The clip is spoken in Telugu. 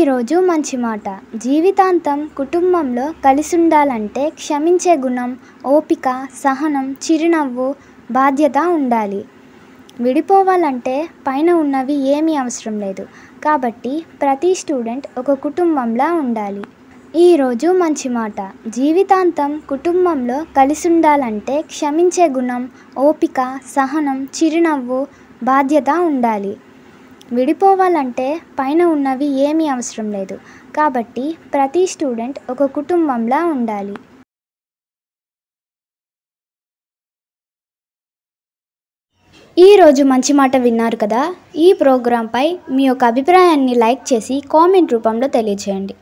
ఈరోజు మంచి మాట. జీవితాంతం కుటుంబంలో కలిసుండాలంటే క్షమించే గుణం, ఓపిక, సహనం, చిరునవ్వు, బాధ్యత ఉండాలి. విడిపోవాలంటే పైన ఉన్నవి ఏమీ అవసరం లేదు. కాబట్టి ప్రతి స్టూడెంట్ ఒక కుటుంబంలా ఉండాలి. ఈరోజు మంచి మాట. జీవితాంతం కుటుంబంలో కలిసుండాలంటే క్షమించే గుణం, ఓపిక, సహనం, చిరునవ్వు, బాధ్యత ఉండాలి. విడిపోవాలంటే పైన ఉన్నవి ఏమీ అవసరం లేదు. కాబట్టి ప్రతి స్టూడెంట్ ఒక కుటుంబంలా ఉండాలి. ఈరోజు మంచి మాట విన్నారు కదా. ఈ ప్రోగ్రాంపై మీ యొక్క అభిప్రాయాన్ని లైక్ చేసి కామెంట్ రూపంలో తెలియజేయండి.